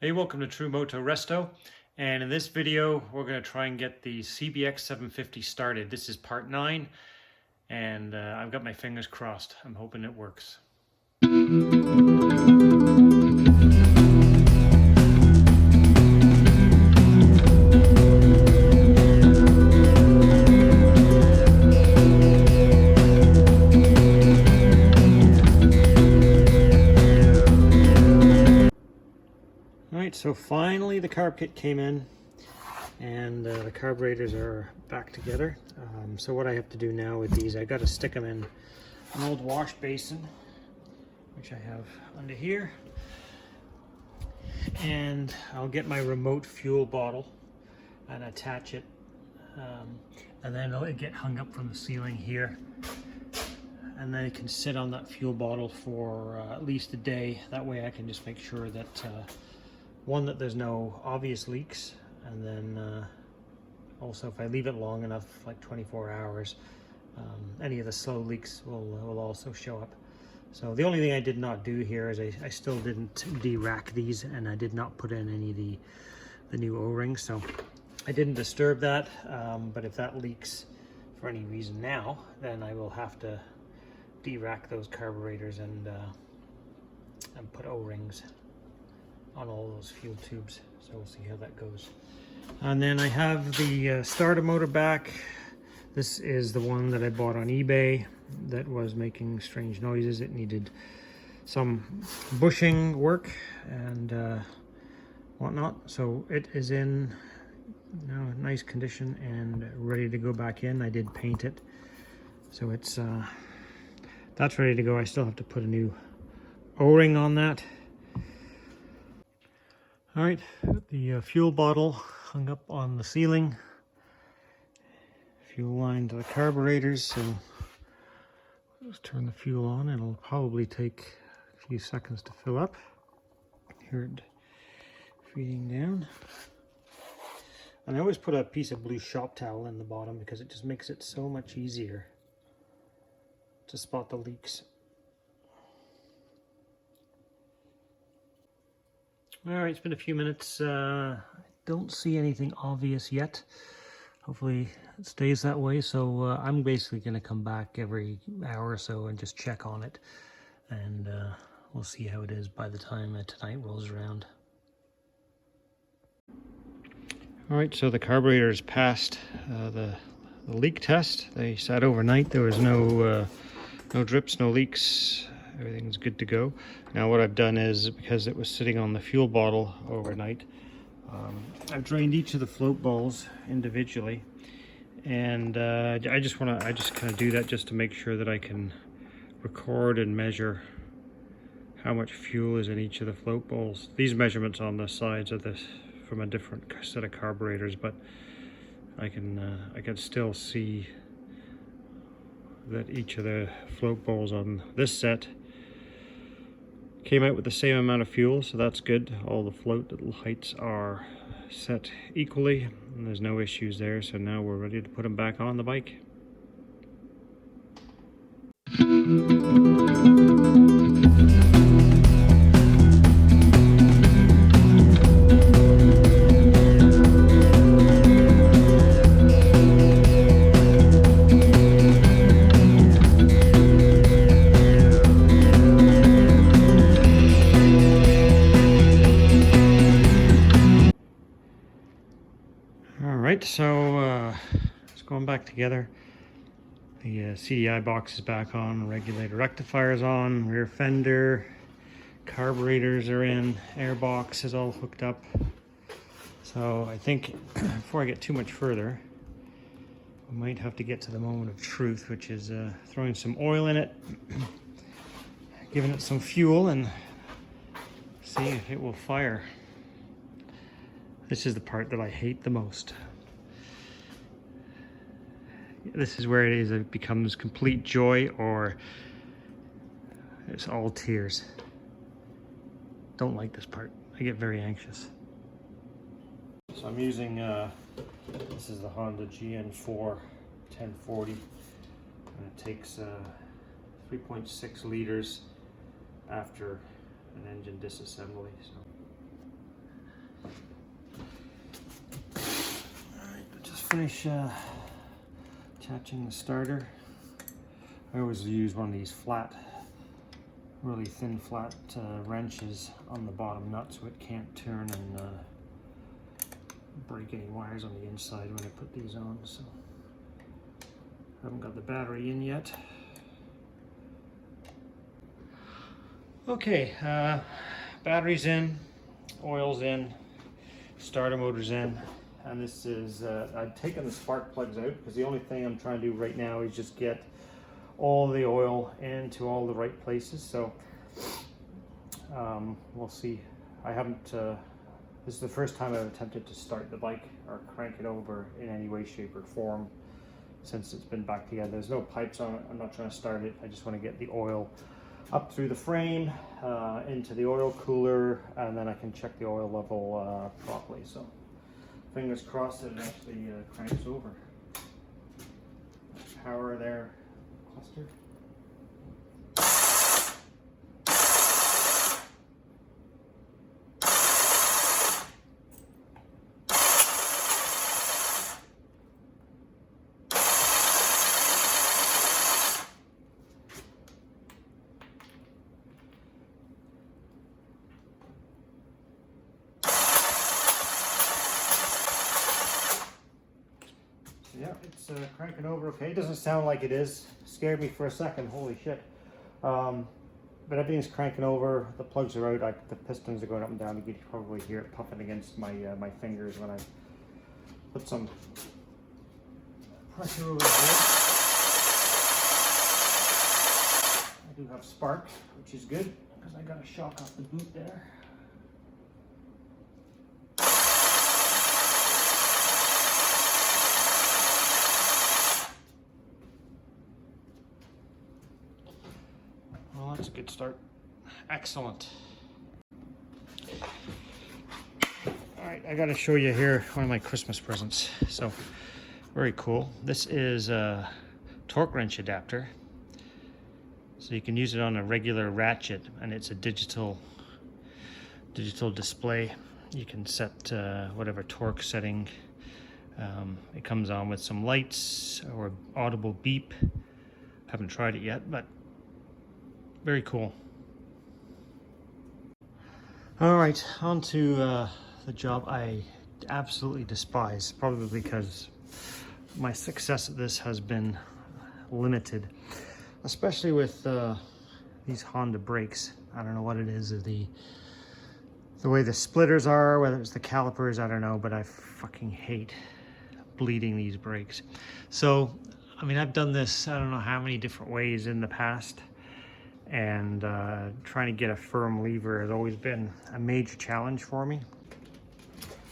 Hey, welcome to True-Moto-Resto, and in this video we're going to try and get the CBX750 started. This is part 9, and I've got my fingers crossed. I'm hoping it works. Alright, so finally the carb kit came in, and the carburetors are back together. So what I have to do now with these, I got to stick them in an old wash basin, which I have under here, and I'll get my remote fuel bottle and attach it, and then it'll get hung up from the ceiling here, and then it can sit on that fuel bottle for at least a day. That way I can just make sure that one, that there's no obvious leaks, and then also if I leave it long enough, like 24 hours, any of the slow leaks will also show up. So the only thing I did not do here is I still didn't de-rack these, and I did not put in any of the new O-rings, so I didn't disturb that, but if that leaks for any reason now, then I will have to de-rack those carburetors and put O-rings on all those fuel tubes. So we'll see how that goes. And then I have the starter motor back. This is the one that I bought on eBay that was making strange noises. It needed some bushing work and whatnot. So it is in nice condition and ready to go back in. I did paint it, so it's that's ready to go. I still have to put a new O-ring on that. All right, the fuel bottle hung up on the ceiling. Fuel line to the carburetors, so let's turn the fuel on. It'll probably take a few seconds to fill up. Hear it feeding down. And I always put a piece of blue shop towel in the bottom because it just makes it so much easier to spot the leaks. Alright, it's been a few minutes. I don't see anything obvious yet. Hopefully it stays that way. So I'm basically going to come back every hour or so and just check on it. And we'll see how it is by the time tonight rolls around. Alright, so the carburetor has passed the leak test. They sat overnight. There was no drips, no leaks. Everything's good to go. Now what I've done is, because it was sitting on the fuel bottle overnight, I've drained each of the float balls individually, and I just kind of do that just to make sure that I can record and measure how much fuel is in each of the float balls. These measurements on the sides of this from a different set of carburetors, but I can still see that each of the float balls on this set came out with the same amount of fuel, so that's good. All the float heights are set equally and there's no issues there, so now we're ready to put them back on the bike. So it's going back together. The CDI box is back on, regulator rectifier is on, rear fender, carburetors are in, air box is all hooked up. So I think before I get too much further, we might have to get to the moment of truth, which is throwing some oil in it, giving it some fuel, and see if it will fire. This is the part that I hate the most. This is where it becomes complete joy, or it's all tears. Don't like this part. I get very anxious. So I'm using, this is the Honda GN4 1040, and it takes 3.6 liters after an engine disassembly. So finish attaching the starter. I always use one of these flat, really thin flat wrenches on the bottom nut so it can't turn and break any wires on the inside when I put these on. So I haven't got the battery in yet. Okay, battery's in, oil's in, starter motor's in, and this is, I've taken the spark plugs out because the only thing I'm trying to do right now is just get all the oil into all the right places. So we'll see. I haven't, this is the first time I've attempted to start the bike or crank it over in any way, shape or form since it's been back together. There's no pipes on it. I'm not trying to start it. I just want to get the oil up through the frame, into the oil cooler, and then I can check the oil level properly. So fingers crossed that it actually cranks over. Power there, cluster. Yeah, it's cranking over okay. It doesn't sound like it is. Scared me for a second, holy shit. But everything's cranking over. The plugs are out. The pistons are going up and down. You can probably hear it puffing against my my fingers when I put some pressure over the board. I do have spark, which is good because I got a shock off the boot there. Well, that's a good start. Excellent. All right, I got to show you here one of my Christmas presents. So, very cool. This is a torque wrench adapter. So you can use it on a regular ratchet, and it's a digital display. You can set whatever torque setting. It comes on with some lights or audible beep. Haven't tried it yet, but very cool. All right, on to the job I absolutely despise, probably because my success at this has been limited, especially with these Honda brakes. I don't know what it is, the way the splitters are, whether it's the calipers, I don't know, but I fucking hate bleeding these brakes. So, I mean, I've done this, I don't know how many different ways in the past, and trying to get a firm lever has always been a major challenge for me.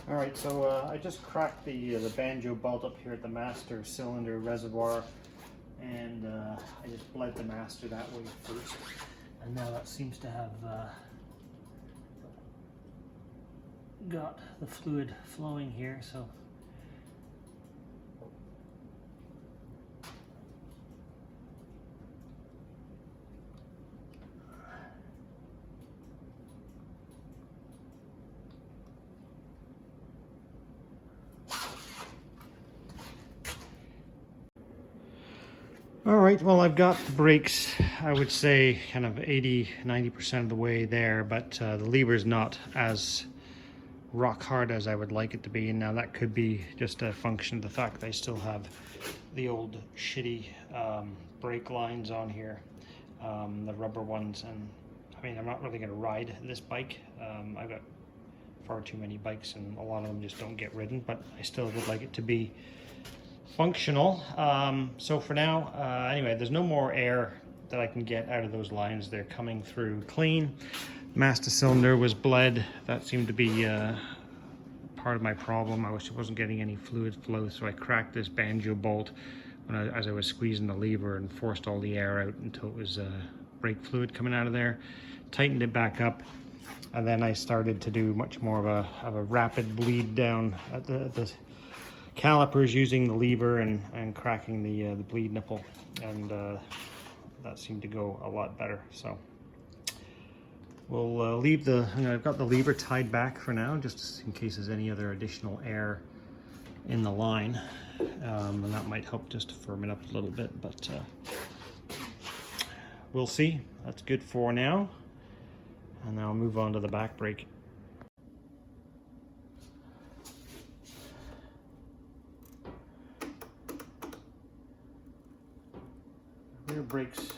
All right, so I just cracked the banjo bolt up here at the master cylinder reservoir, and I just bled the master that way first, and now that seems to have got the fluid flowing here. So all right, well, I've got the brakes, I would say kind of 80-90% of the way there, but the lever's not as rock hard as I would like it to be. And now that could be just a function of the fact that I still have the old shitty brake lines on here, the rubber ones. And I mean, I'm not really going to ride this bike. I've got far too many bikes and a lot of them just don't get ridden, but I still would like it to be functional. So for now, anyway, there's no more air that I can get out of those lines. They're coming through clean. Master cylinder was bled. That seemed to be part of my problem. I wasn't getting any fluid flow, so I cracked this banjo bolt as I was squeezing the lever and forced all the air out until it was brake fluid coming out of there. Tightened it back up, and then I started to do much more of a rapid bleed down at the calipers using the lever and cracking the bleed nipple, and that seemed to go a lot better. So we'll leave I've got the lever tied back for now, just in case there's any other additional air in the line, and that might help just to firm it up a little bit, but we'll see. That's good for now, and now I'll move on to the back brake. Rear brakes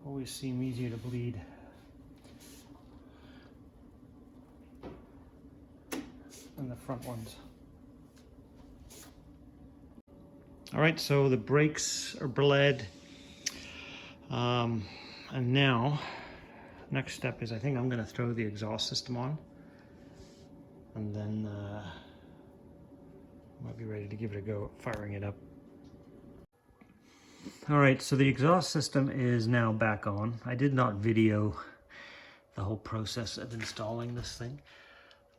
always seem easier to bleed than the front ones. All right, so the brakes are bled, and now next step is I think I'm going to throw the exhaust system on, and then might be ready to give it a go at firing it up. All right, so the exhaust system is now back on. I did not video the whole process of installing this thing,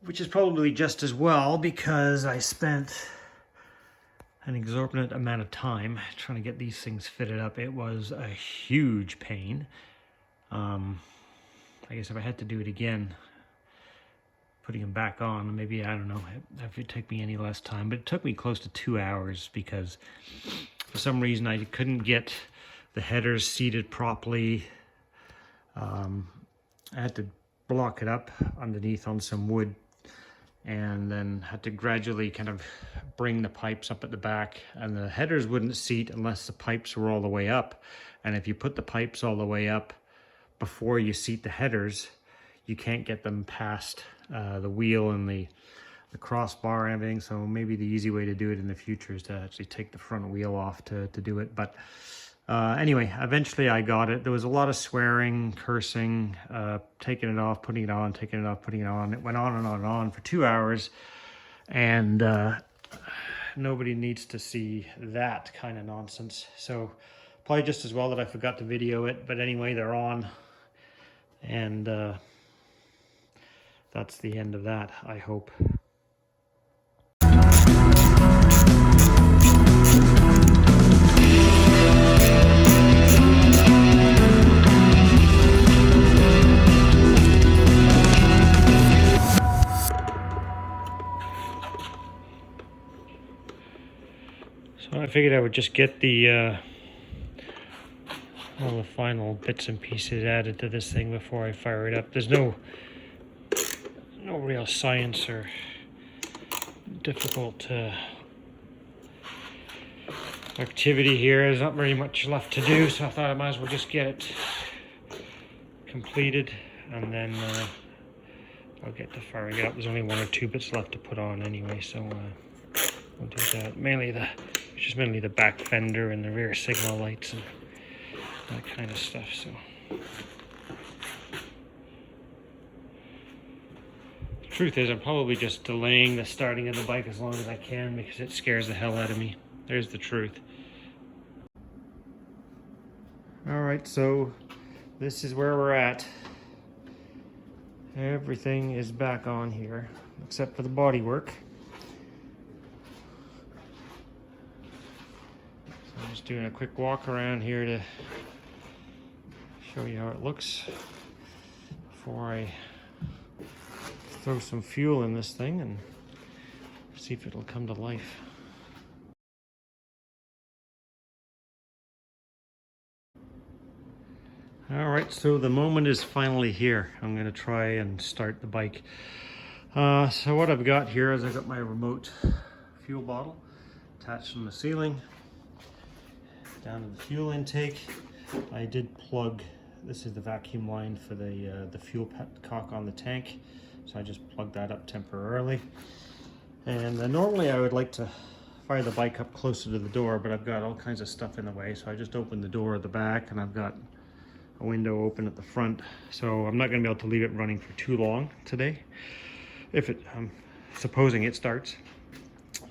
which is probably just as well because I spent an exorbitant amount of time trying to get these things fitted up. It was a huge pain. I guess if I had to do it again, putting them back on, maybe, I don't know if it'd take me any less time, but it took me close to 2 hours because for some reason I couldn't get the headers seated properly. I had to block it up underneath on some wood, and then had to gradually kind of bring the pipes up at the back, and the headers wouldn't seat unless the pipes were all the way up. And if you put the pipes all the way up before you seat the headers, you can't get them past the wheel and the crossbar and everything. So maybe the easy way to do it in the future is to actually take the front wheel off to do it. But anyway, eventually I got it. There was a lot of swearing, cursing, taking it off, putting it on, taking it off, putting it on. It went on and on and on for 2 hours, and nobody needs to see that kind of nonsense. So probably just as well that I forgot to video it, but anyway, they're on, and that's the end of that, I hope. So I figured I would just get the all the final bits and pieces added to this thing before I fire it up. There's no real science or difficult activity here. There's not very much left to do, so I thought I might as well just get it completed, and then I'll get to firing it up. There's only 1 or 2 bits left to put on anyway, so we'll do that. Mainly the back fender and the rear signal lights and that kind of stuff. So the truth is, I'm probably just delaying the starting of the bike as long as I can because it scares the hell out of me. There's the truth. All right, so this is where we're at. Everything is back on here except for the bodywork. So I'm just doing a quick walk around here to show you how it looks before I throw some fuel in this thing and see if it'll come to life. All right, so the moment is finally here. I'm going to try and start the bike. So what I've got here is I've got my remote fuel bottle attached from the ceiling down to the fuel intake. I did plug, this is the vacuum line for the fuel petcock on the tank, so I just plugged that up temporarily. And normally I would like to fire the bike up closer to the door, but I've got all kinds of stuff in the way, so I just opened the door at the back, and I've got a window open at the front, so I'm not going to be able to leave it running for too long today, if it, I'm supposing it starts.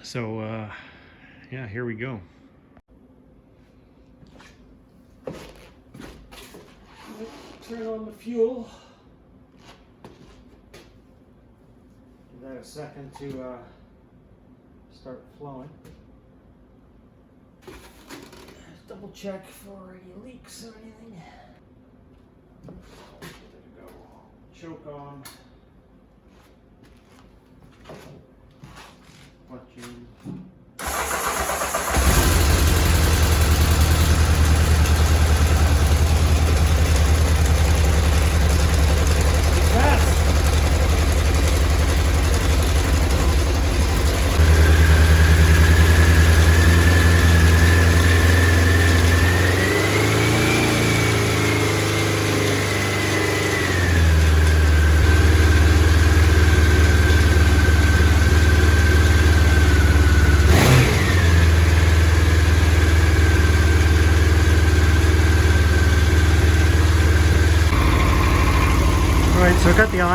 So yeah, here we go. Turn on the fuel. Give that a second to start flowing. Just double check for any leaks or anything. There we go. Choke on. Clutch in.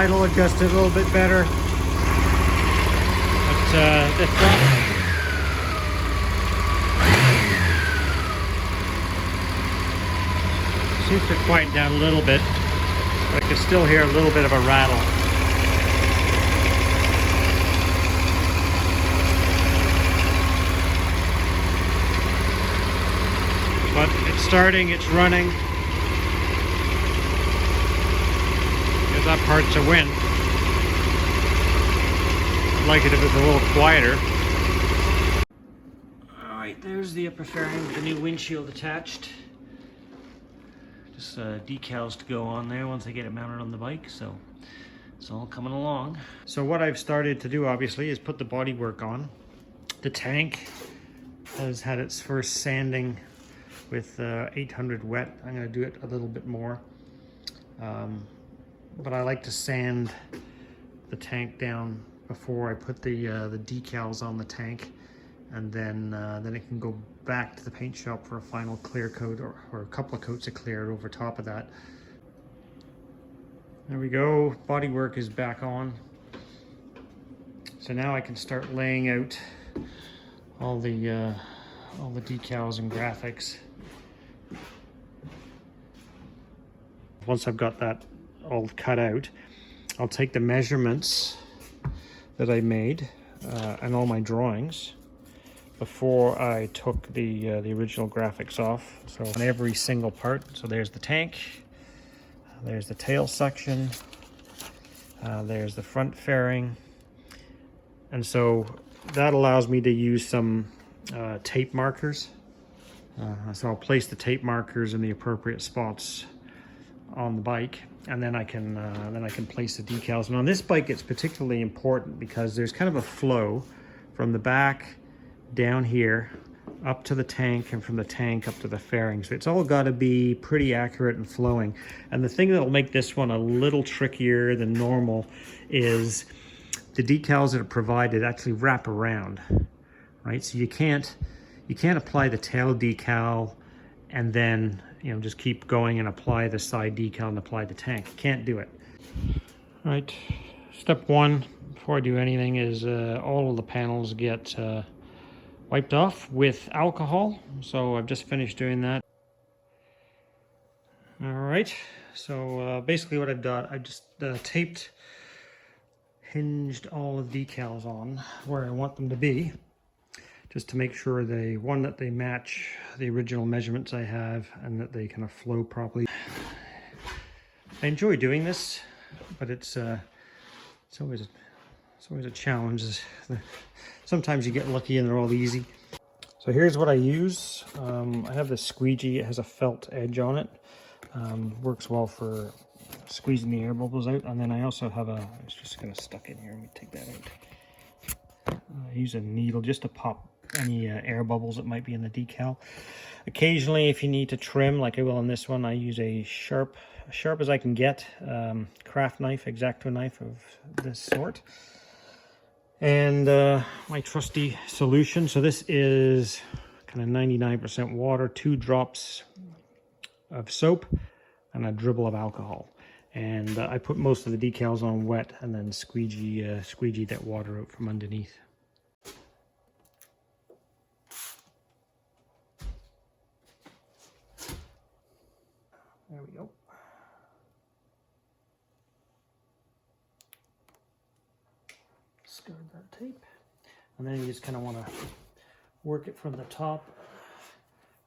idle adjusted a little bit better. But the front seems to quieten down a little bit, but I can still hear a little bit of a rattle. But it's starting, it's running. There's that part's a win. I'd like it if it was a little quieter. Alright, there's the upper fairing with the new windshield attached. Just decals to go on there once I get it mounted on the bike, so it's all coming along. So what I've started to do, obviously, is put the bodywork on. The tank has had its first sanding with 800 wet. I'm going to do it a little bit more. But I like to sand the tank down before I put the decals on the tank, and then it can go back to the paint shop for a final clear coat or a couple of coats of clear over top of that. There we go, bodywork is back on. So now I can start laying out all the decals and graphics. Once I've got that all cut out, I'll take the measurements that I made and all my drawings before I took the original graphics off. So on every single part, so there's the tank, there's the tail section, there's the front fairing, and so that allows me to use some tape markers. So I'll place the tape markers in the appropriate spots on the bike, and then I can place the decals. And on this bike it's particularly important because there's kind of a flow from the back down here up to the tank, and from the tank up to the fairing. So it's all got to be pretty accurate and flowing. And the thing that will make this one a little trickier than normal is the decals that are provided actually wrap around, right? So you can't apply the tail decal and then, you know, just keep going and apply the side decal and apply the tank. You can't do it. All right, step one before I do anything is all of the panels get wiped off with alcohol. So I've just finished doing that. All right, so basically what I've done, I just hinged all the decals on where I want them to be, just to make sure that they match the original measurements I have and that they kind of flow properly. I enjoy doing this, but it's always a challenge. Sometimes you get lucky and they're all easy. So here's what I use. I have this squeegee. It has a felt edge on it. Works well for squeezing the air bubbles out. And then I also have it's just kind of stuck in here. Let me take that out. I use a needle just to pop any air bubbles that might be in the decal. Occasionally, if you need to trim, like I will on this one, I use a sharp as I can get craft knife, X-Acto knife of this sort. And my trusty solution. So this is kind of 99% water, 2 drops of soap, and a dribble of alcohol. And I put most of the decals on wet and then squeegee that water out from underneath. There we go. Discard that tape. And then you just kind of want to work it from the top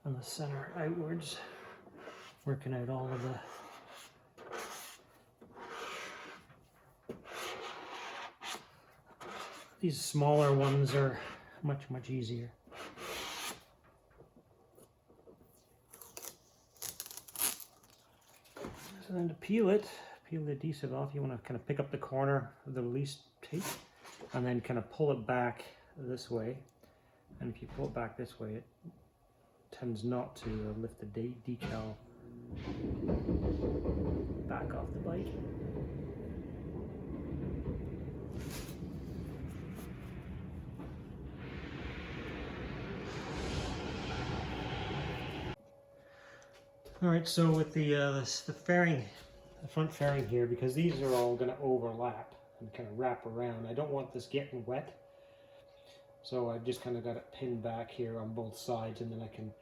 and the center outwards, working out all of the these smaller ones are much easier. So then to peel the adhesive off, you want to kind of pick up the corner of the release tape and then kind of pull it back this way. And if you pull it back this way, it tends not to lift the decal back off the bike. All right, so with the fairing the front fairing here, because these are all going to overlap and kind of wrap around. I don't want this getting wet, so I've just kind of got it pinned back here on both sides, and then I can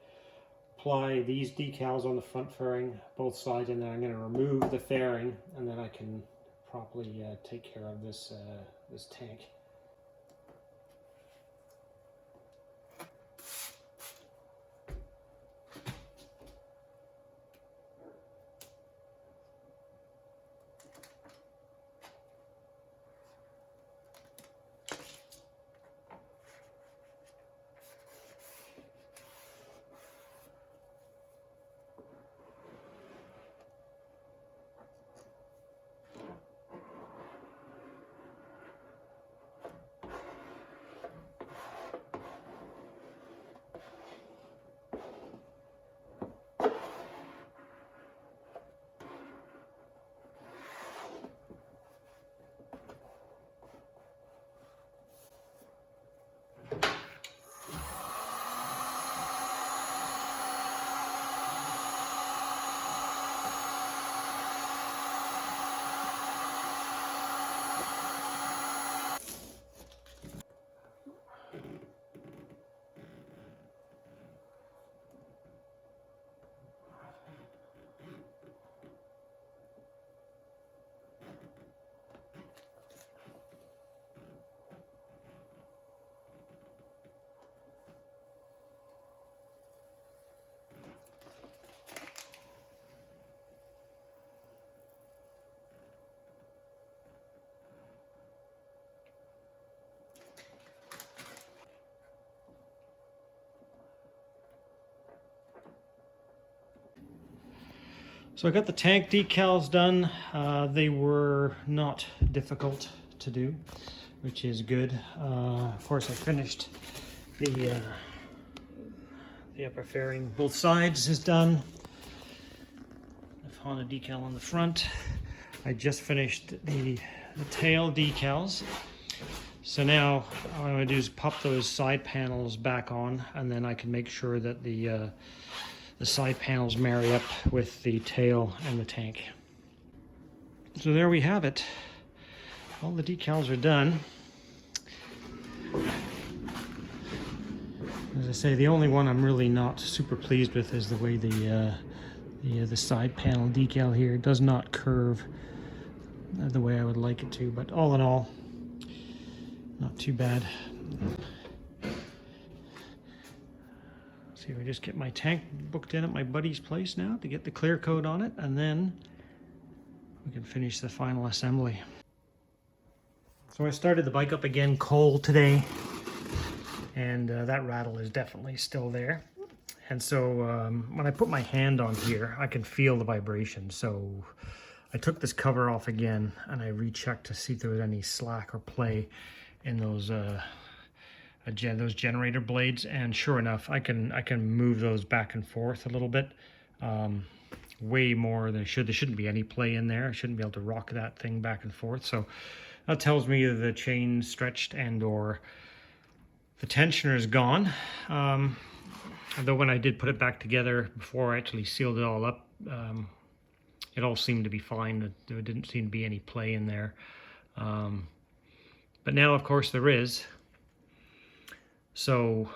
apply these decals on the front fairing both sides, and then I'm going to remove the fairing, and then I can properly take care of this this tank. So I got the tank decals done. They were not difficult to do, which is good. Of course, I finished the upper fairing. Both sides is done. Honda decal on the front. I just finished the tail decals. So now what I'm going to do is pop those side panels back on, and then I can make sure that the side panels marry up with the tail and the tank. So there we have it. All the decals are done. As I say, the only one I'm really not super pleased with is the way the side panel decal here does not curve the way I would like it to, but all in all, not too bad. See, we just get my tank booked in at my buddy's place now to get the clear coat on it, and then we can finish the final assembly. So I started the bike up again cold today, and that rattle is definitely still there. And so when I put my hand on here, I can feel the vibration. So I took this cover off again, and I rechecked to see if there was any slack or play in those generator blades, and sure enough, I can move those back and forth a little bit, way more than I should. There shouldn't be any play in there. I shouldn't be able to rock that thing back and forth. So that tells me the chain stretched and or the tensioner is gone. Although when I did put it back together before I actually sealed it all up, it all seemed to be fine. There didn't seem to be any play in there. But now, of course, there is. So,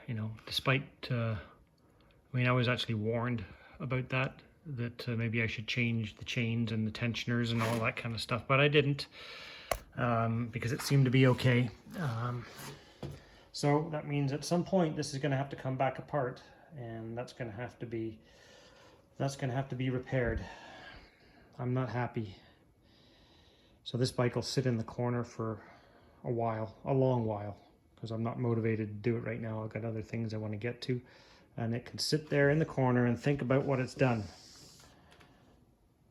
you know, despite, I mean, I was actually warned about that maybe I should change the chains and the tensioners and all that kind of stuff, but I didn't, because it seemed to be okay. So that means at some point this is going to have to come back apart, and that's going to have to be repaired. I'm not happy. So this bike will sit in the corner for a while, a long while, because I'm not motivated to do it right now. I've got other things I want to get to, and it can sit there in the corner and think about what it's done.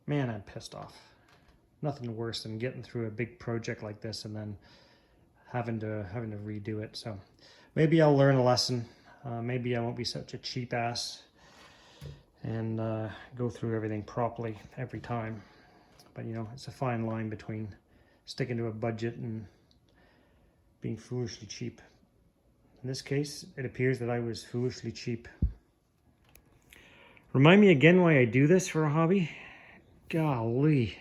Man, I'm pissed off. Nothing worse than getting through a big project like this and then having to redo it. So maybe I'll learn a lesson. Maybe I won't be such a cheap ass and go through everything properly every time. But you know, it's a fine line between sticking to a budget and being foolishly cheap. In this case, it appears that I was foolishly cheap. Remind me again why I do this for a hobby. Golly.